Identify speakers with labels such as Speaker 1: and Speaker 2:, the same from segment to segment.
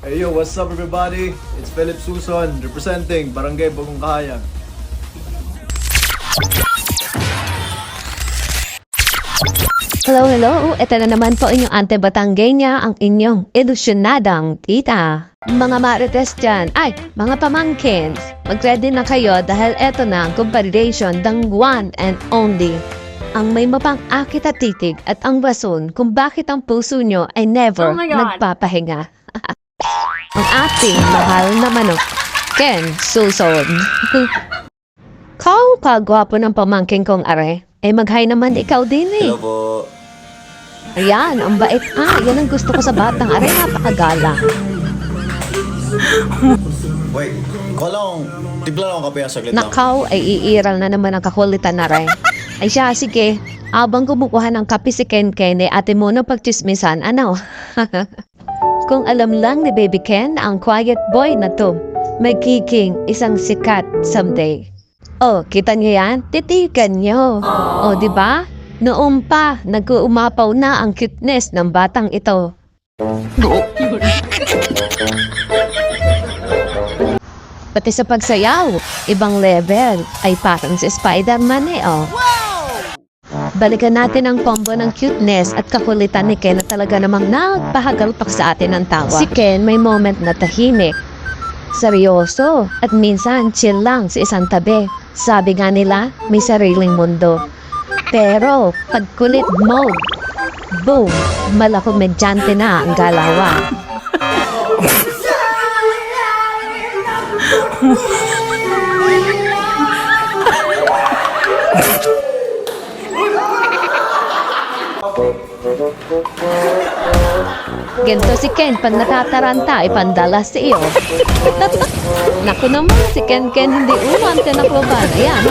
Speaker 1: Hey yo, what's up everybody? It's Philip Suson representing Barangay Bagong Kahayag.
Speaker 2: Hello! Ito na naman po inyong Ante Batangueña, ang inyong ilusyonadang tita. Mga marites dyan, ay, mga pamangkins, mag-ready na kayo dahil eto na ang comparison ng one and only. Ang may mapang-akit at titig at ang rason kung bakit ang puso nyo ay never nagpapahinga. Ang ating mahal na manok, Ken Suson. Kau kagwapo ng pamangkin kong are, ay mag-hi naman ikaw din eh.
Speaker 3: Hello po.
Speaker 2: Ayan, ang bait. Yan ang gusto ko sa batang are, napakagala.
Speaker 3: Wait, tigla lang kape saglit lang.
Speaker 2: Nakaw ay iiral na naman ang kakulitan na rin. Ay siya, sige. Abang kumukuha ng kape si Ken Ken, ate mo na pagchismisan, ano? Kung alam lang ni Baby Ken, ang quiet boy na to, magiging isang sikat someday. Oh, kita niyo yan? Titigan niyo. Oh, di ba? Noong pa, nag-uumapaw na ang cuteness ng batang ito. Pati sa pagsayaw, ibang level, ay parang si Spider-Man eh, oh. Balikan natin ang combo ng cuteness at kakulitan ni Ken na talaga namang nagpahagalpak sa atin ng tawa. Si Ken may moment na tahimik, seryoso, at minsan chill lang sa isang tabi. Sabi nga nila, may sariling mundo. Pero, pag kulit mode, boom, malakomedyante na ang galawan. Ganito si Ken pag natataranta ay pandalas sa iyo. Naku naman, si Ken hindi umante na kloban. Ayan,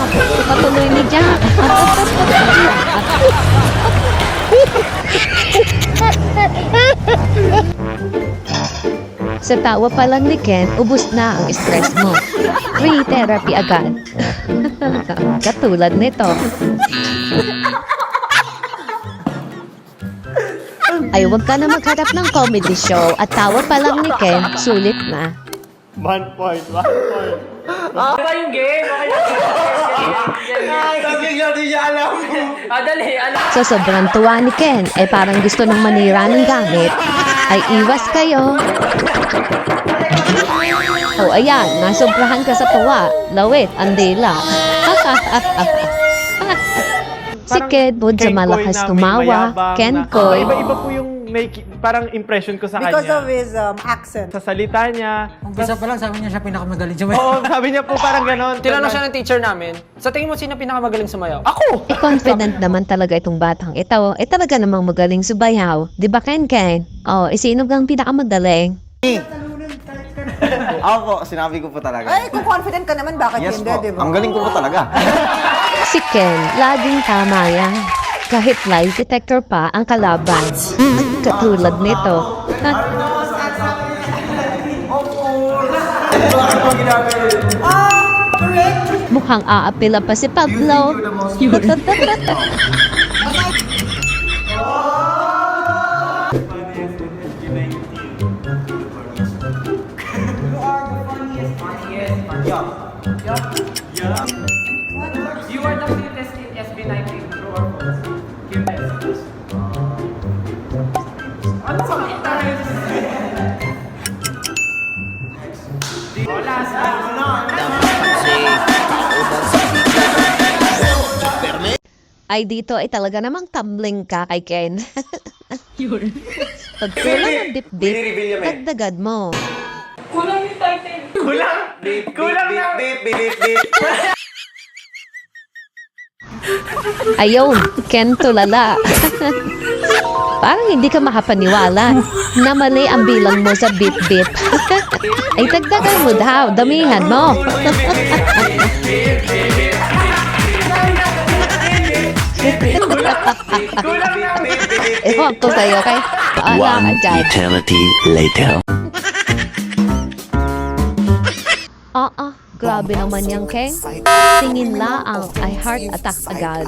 Speaker 2: patuloy ni Jack. Sa tawa pa lang ni Ken, ubos na ang stress mo. Free therapy agad. Katulad nito. Ay, huwag ka na magharap ng comedy show at tawa pa lang ni Ken, sulit na.
Speaker 4: 1 point.
Speaker 5: Ano ba yung game? Okay lang.
Speaker 3: Sabi nga di niya alam.
Speaker 5: Dali, alam.
Speaker 2: Sa sobrang tuwa ni Ken, ay parang gusto ng manira ng gamit, ay iwas kayo. O ayan, nasobrahan ka sa tuwa. Lawit, andila. Si Ken Bud sa malakas tumawa, Ken Koy.
Speaker 4: Iba-iba po yung parang impression ko sa
Speaker 6: Because
Speaker 4: kanya.
Speaker 6: of his accent.
Speaker 4: Sa salita niya.
Speaker 7: Umpisa pa lang, sabi niya siya pinakamagaling sa
Speaker 4: Oo, sabi niya po parang ganon.
Speaker 5: Tinanong siya ng teacher namin, sa tingin mo sino pinakamagaling sumayaw? Ako!
Speaker 2: Confident naman talaga itong batang ito. Talaga namang magaling subayaw. Di ba Ken? Oh, sino kang pinakamagaling?
Speaker 3: Ako po, sinabi ko po talaga.
Speaker 6: Ay, kung confident ka naman, bakit
Speaker 3: Yes
Speaker 6: hindi,
Speaker 3: po,
Speaker 6: di ba?
Speaker 3: ang galing ko po talaga.
Speaker 2: Si Ken, laging tama yan. Kahit lie detector pa ang kalaban. Katulad nito. Mukhang aapila pa si Pablo.
Speaker 5: You are the cutest in SB19, true or false? Cutest. Ano sa kita?
Speaker 2: Ay dito ay talaga namang tumbling ka kay Ken. Pag kulang ang bip-bip, dagdagan mo.
Speaker 5: Kulang yung title.
Speaker 4: Kulang na.
Speaker 2: Ayun, Ken tulala. Parang hindi ka makapaniwala na mali ang bilang mo sa bip-bip. Ay dagdagan mo daw, damihan mo. Ewan ko sa'yo, kay paala ka dyan.
Speaker 8: Eternity later.
Speaker 2: Grabe naman yung Ken. Tingin laang ay heart attack agad.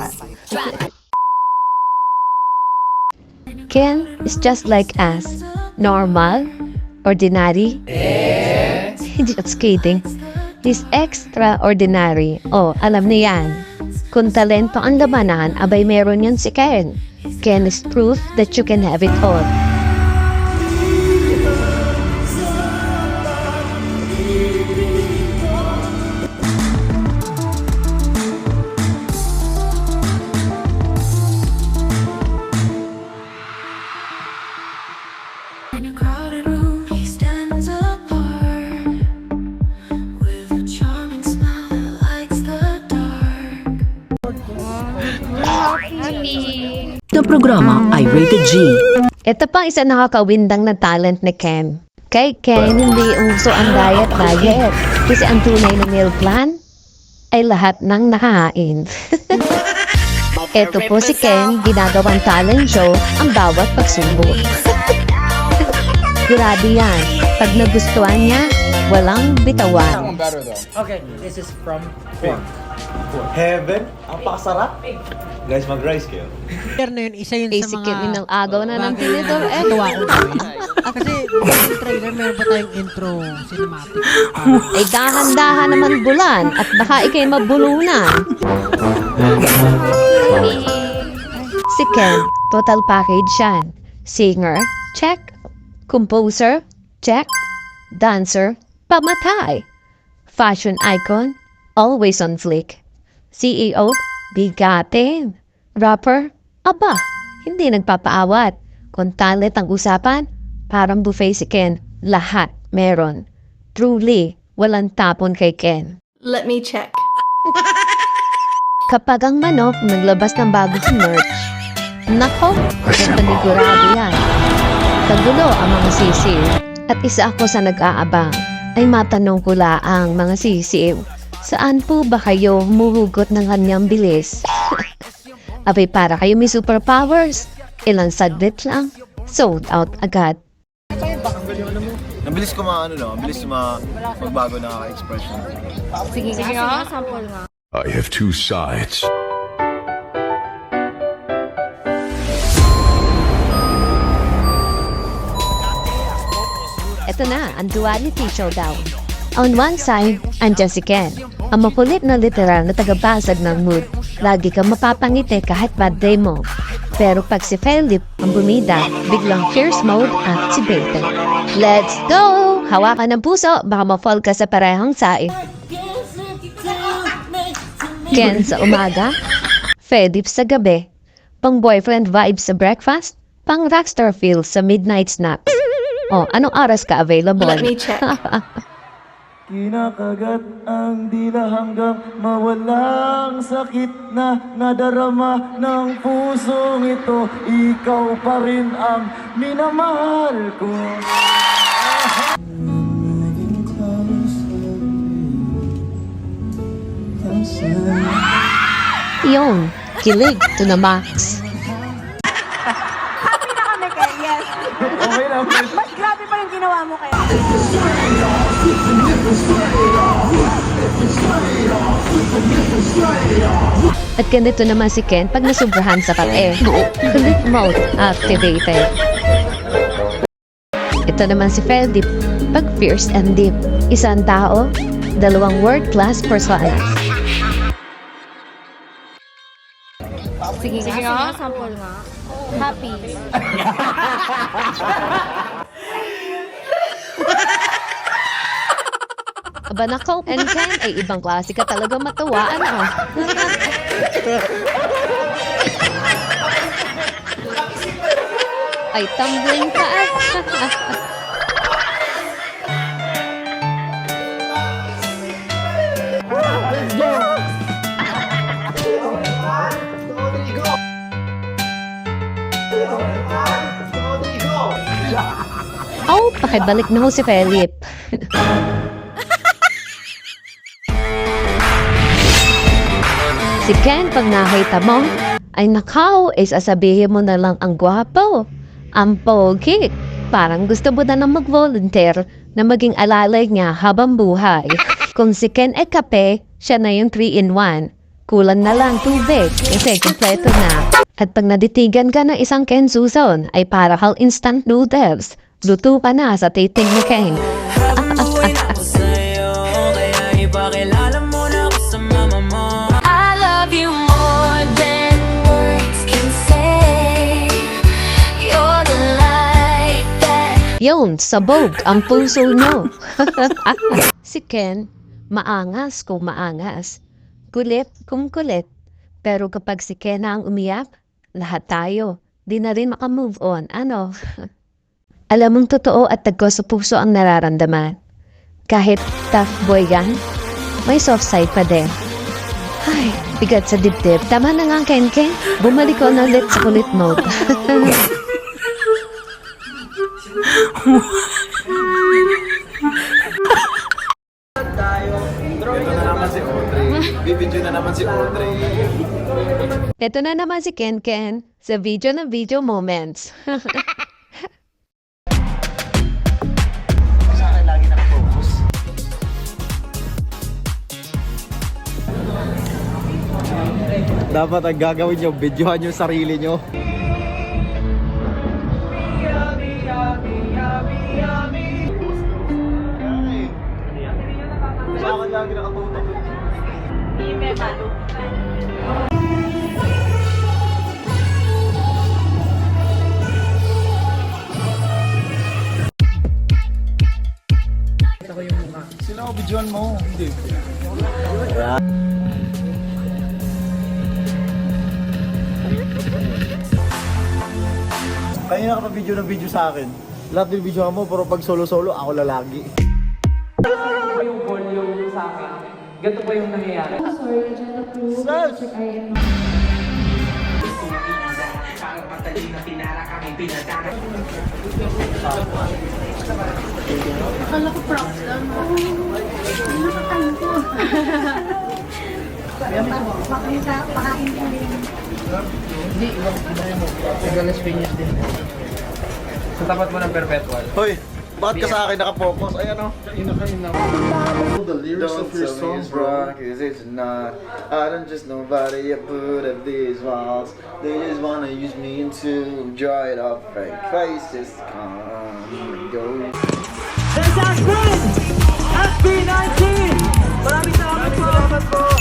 Speaker 2: Ken is just like us. Normal, ordinary? Just kidding. He's extraordinary. Oh, alam niya yan. Kung talento ang labanan, abay meron yan si Ken. Ken is proof that you can have it all.
Speaker 8: In a crowded room, he stands apart with a charming smile that lights the dark.
Speaker 9: Ito programa ay rated G.
Speaker 2: Ito pa isa nakakawindang na talent ni Ken. Kay Ken, hindi uso ang diet. Kasi ang tunay na meal plan ay lahat ng nakahain. Ito po si Ken, ginagawang talent show ang bawat pagsubok. Grabe yan. Pag nagustuhan niya, walang bitawan.
Speaker 7: Okay, this is from 4.
Speaker 3: Heaven? Ang pakasarap? Guys, mag-rice kayo.
Speaker 7: Pero na yun, isa yun sa
Speaker 2: Basic
Speaker 7: mga...
Speaker 2: yun ng agaw na ng
Speaker 7: bagay
Speaker 2: tinidor.
Speaker 7: na natuwa ko gawin. Kasi yung trailer, meron pa tayong intro cinematic.
Speaker 2: Ay dahan-dahan naman bulan at baka ikay mabulunan. Si Ken, total package yan. Singer, check. Composer, check. Dancer, pamatay. Fashion icon, always on flick. CEO, bigatin. Rapper, aba, hindi nagpapaawat. Kung talent ang usapan, parang buffet si Ken, lahat meron. Truly, walang tapon kay Ken.
Speaker 8: Let me check.
Speaker 2: Kapag ang manok naglabas ng bagong merch, nako, panigurado yan. Kagulo ang mga sisiw. At isa ako sa nag-aabang, ay matanong ko ang mga sisiw, saan po ba kayo humuhugot ng kanyang bilis? Abay para kayo may superpowers, ilang saglit lang, sold out agad.
Speaker 3: Nabilis ko mabilis magbago na expression.
Speaker 5: Sige nga, sample nga.
Speaker 10: I have two sides.
Speaker 2: Ito na, ang duality showdown. On one side, andyan si Ken, ang makulit na literal na tagabasag ng mood. Lagi kang mapapangiti kahit bad day mo. Pero pag si Philip ang bumida, biglang fierce mode activated. Let's go! Hawakan ng puso, baka ma-fall ka sa parehang saing. Ken sa umaga, Philip sa gabi. Pang boyfriend vibes sa breakfast, pang rockstar feel sa midnight snack. Oh, anong oras ka available?
Speaker 8: Let me check.
Speaker 3: Kinakagat ang dila hanggang mawalang sakit na nadarama ng pusong ito. Ikaw pa rin ang minamahal ko.
Speaker 2: Yun, kilig to the max.
Speaker 6: Happy na kami kay yes.
Speaker 3: Okay lang.
Speaker 6: Mas grabe pa yung ginawa mo kay
Speaker 2: At ganito naman si Ken pag nasubrahan sa pate. Click mode activated. Ito naman si Philip pag fierce and deep. Isang tao, dalawang world-class personas.
Speaker 5: Sige nga, sample nga. Happy.
Speaker 2: Aba nako, and Ken ay ibang klase ka talaga matuwa, ano? Ay tumbling ka at. Oh, pakibalik na ho si Philip. Si Ken, pag nakita mo, ay nakaw, ay sasabihin mo na lang ang gwapo, ang pogi. Parang gusto mo na mag-volunteer na maging alalay niya habang buhay. Kung si Ken ay kape, siya na yung 3-in-1. Kulang na lang tubig kasi kompleto na. At pag naditigan ka ng isang Ken Susan, ay para kang instant noodles. Luto ka na sa titing ni Ken.
Speaker 8: I love you more than words can say. You're the light that
Speaker 2: Yun, sabog ang puso nyo. Si Ken, maangas kung maangas. Kulit kung kulit. Pero kapag si Ken na ang umiyak, lahat tayo. Di na rin makamove on. Ano? Alam mong totoo at tagko sa puso ang nararamdaman. Kahit tough boy yan, may soft side pa din. Ay, bigat sa dibdib. Tama na nga, Ken. Bumalik ko na ulit sa kulit mode.
Speaker 1: Ito na naman si Audrey. Bibidyo na naman si Audrey.
Speaker 2: Ito na naman si Ken sa video na video moments.
Speaker 3: Dapat ang gagawin nyo, videohan yung sarili nyo.
Speaker 1: Sa akin lagi nakatutok. Sino ako videohan mo? Hindi. Kanina ka pa video ng video sa akin. Lahat ng video mo, pero pag solo-solo, ako lalagi.
Speaker 5: Ito po yung volume sa akin. Ganito po yung nangyayari. Sa tapat mo ng perpetual.
Speaker 1: Hoy, bakit ka sa akin nakapokus? Ayan o.
Speaker 3: The lyrics
Speaker 1: Don't tell me it's wrong, cause it's not. I don't just nobody I put up these walls. They just wanna use me to dry it up. Fake faces come and go.
Speaker 6: SB19! Maraming salamat po!